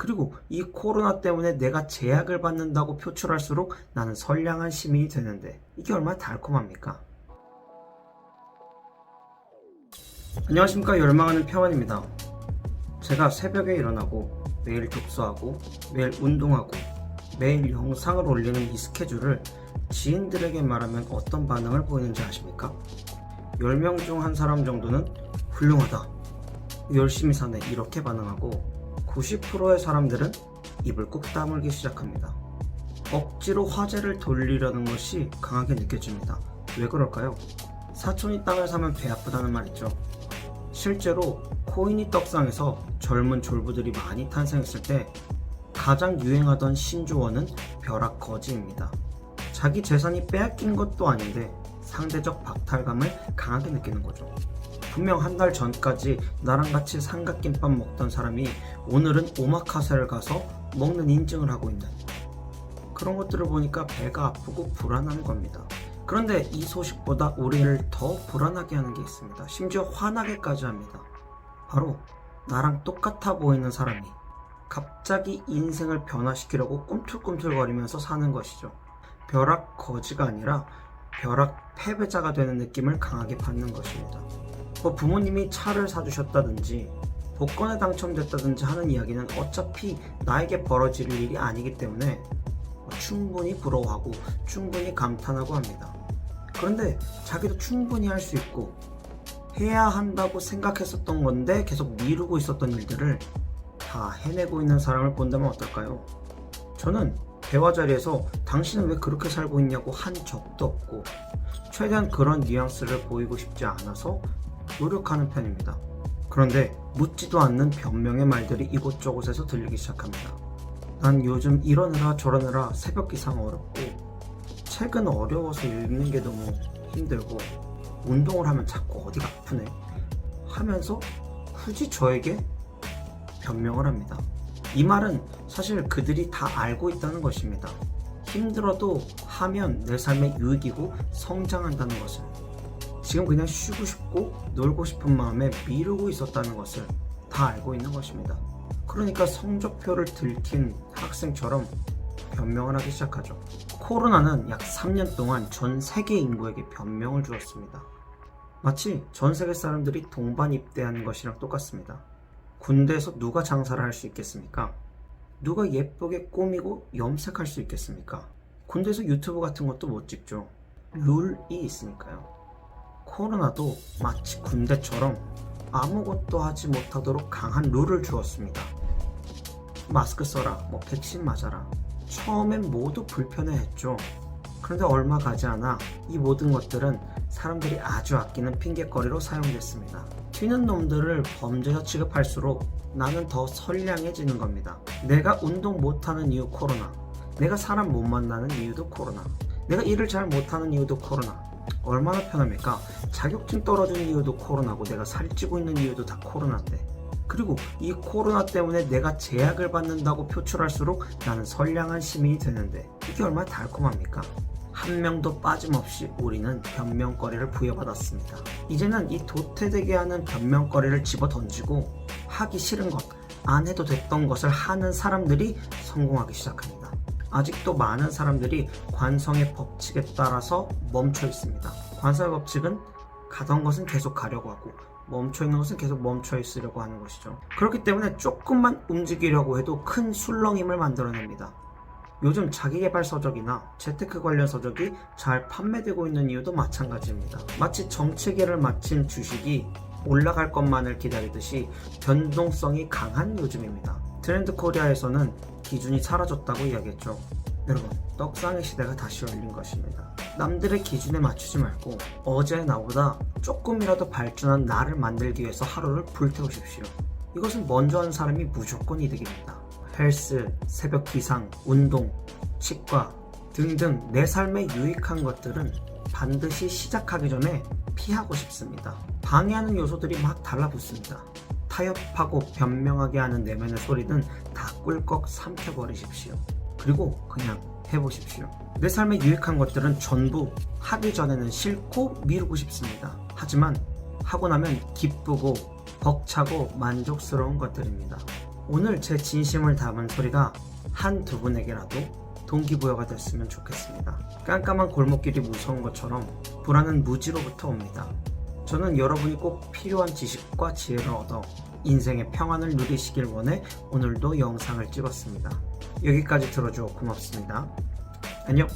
그리고 이 코로나 때문에 내가 제약을 받는다고 표출할수록 나는 선량한 시민이 되는데 이게 얼마나 달콤합니까? 안녕하십니까. 열망하는 평안입니다. 제가 새벽에 일어나고 매일 독서하고 매일 운동하고 매일 영상을 올리는 이 스케줄을 지인들에게 말하면 어떤 반응을 보이는지 아십니까? 10명 중 한 사람 정도는 훌륭하다, 열심히 사네 이렇게 반응하고 90%의 사람들은 입을 꾹 다물기 시작합니다. 억지로 화제를 돌리려는 것이 강하게 느껴집니다. 왜 그럴까요? 사촌이 땅을 사면 배 아프다는 말 있죠. 실제로 코인이 떡상해서 젊은 졸부들이 많이 탄생했을 때 가장 유행하던 신조어는 벼락거지입니다. 자기 재산이 빼앗긴 것도 아닌데 상대적 박탈감을 강하게 느끼는 거죠. 분명 한 달 전까지 나랑 같이 삼각김밥 먹던 사람이 오늘은 오마카세를 가서 먹는 인증을 하고 있는, 그런 것들을 보니까 배가 아프고 불안한 겁니다. 그런데 이 소식보다 우리를 더 불안하게 하는 게 있습니다. 심지어 화나게까지 합니다. 바로 나랑 똑같아 보이는 사람이 갑자기 인생을 변화시키려고 꿈틀꿈틀거리면서 사는 것이죠. 벼락거지가 아니라 벼락 패배자가 되는 느낌을 강하게 받는 것입니다. 부모님이 차를 사주셨다든지 복권에 당첨됐다든지 하는 이야기는 어차피 나에게 벌어질 일이 아니기 때문에 충분히 부러워하고 충분히 감탄하고 합니다. 그런데 자기도 충분히 할 수 있고 해야 한다고 생각했었던 건데 계속 미루고 있었던 일들을 다 해내고 있는 사람을 본다면 어떨까요? 저는 대화 자리에서 당신은 왜 그렇게 살고 있냐고 한 적도 없고 최대한 그런 뉘앙스를 보이고 싶지 않아서 노력하는 편입니다. 그런데 묻지도 않는 변명의 말들이 이곳저곳에서 들리기 시작합니다. 난 요즘 이러느라 저러느라 새벽 기상 어렵고 책은 어려워서 읽는 게 너무 힘들고 운동을 하면 자꾸 어디가 아프네 하면서 굳이 저에게 변명을 합니다. 이 말은 사실 그들이 다 알고 있다는 것입니다. 힘들어도 하면 내 삶에 유익이고 성장한다는 것을, 지금 그냥 쉬고 싶고 놀고 싶은 마음에 미루고 있었다는 것을 다 알고 있는 것입니다. 그러니까 성적표를 들킨 학생처럼 변명을 하기 시작하죠. 코로나는 약 3년 동안 전 세계 인구에게 변명을 주었습니다. 마치 전 세계 사람들이 동반 입대하는 것이랑 똑같습니다. 군대에서 누가 장사를 할 수 있겠습니까? 누가 예쁘게 꾸미고 염색할 수 있겠습니까? 군대에서 유튜브 같은 것도 못 찍죠. 룰이 있으니까요. 코로나도 마치 군대처럼 아무것도 하지 못하도록 강한 룰을 주었습니다. 마스크 써라, 백신 맞아라. 처음엔 모두 불편해했죠. 그런데 얼마 가지 않아 이 모든 것들은 사람들이 아주 아끼는 핑계거리로 사용됐습니다. 튀는 놈들을 범죄자 취급할수록 나는 더 선량해지는 겁니다. 내가 운동 못하는 이유 코로나, 내가 사람 못 만나는 이유도 코로나, 내가 일을 잘 못하는 이유도 코로나. 얼마나 편합니까? 자격증 떨어지는 이유도 코로나고 내가 살찌고 있는 이유도 다 코로나인데. 그리고 이 코로나 때문에 내가 제약을 받는다고 표출할수록 나는 선량한 시민이 되는데 이게 얼마나 달콤합니까? 한 명도 빠짐없이 우리는 변명거리를 부여받았습니다. 이제는 이 도태되게 하는 변명거리를 집어던지고 하기 싫은 것, 안 해도 됐던 것을 하는 사람들이 성공하기 시작합니다. 아직도 많은 사람들이 관성의 법칙에 따라서 멈춰 있습니다. 관성의 법칙은 가던 것은 계속 가려고 하고 멈춰있는 것은 계속 멈춰 있으려고 하는 것이죠. 그렇기 때문에 조금만 움직이려고 해도 큰 술렁임을 만들어냅니다. 요즘 자기계발 서적이나 재테크 관련 서적이 잘 판매되고 있는 이유도 마찬가지입니다. 마치 정체기를 마친 주식이 올라갈 것만을 기다리듯이 변동성이 강한 요즘입니다. 트렌드 코리아에서는 기준이 사라졌다고 이야기했죠. 여러분, 떡상의 시대가 다시 열린 것입니다. 남들의 기준에 맞추지 말고 어제 나보다 조금이라도 발전한 나를 만들기 위해서 하루를 불태우십시오. 이것은 먼저 하는 사람이 무조건 이득입니다. 헬스, 새벽 기상, 운동, 치과 등등 내 삶에 유익한 것들은 반드시 시작하기 전에 피하고 싶습니다. 방해하는 요소들이 막 달라붙습니다. 타협하고 변명하게 하는 내면의 소리는 다 꿀꺽 삼켜버리십시오. 그리고 그냥 해보십시오. 내 삶에 유익한 것들은 전부 하기 전에는 싫고 미루고 싶습니다. 하지만 하고 나면 기쁘고 벅차고 만족스러운 것들입니다. 오늘 제 진심을 담은 소리가 한두 분에게라도 동기부여가 됐으면 좋겠습니다. 깜깜한 골목길이 무서운 것처럼 불안은 무지로부터 옵니다. 저는 여러분이 꼭 필요한 지식과 지혜를 얻어 인생의 평안을 누리시길 원해 오늘도 영상을 찍었습니다. 여기까지 들어줘 고맙습니다. 안녕.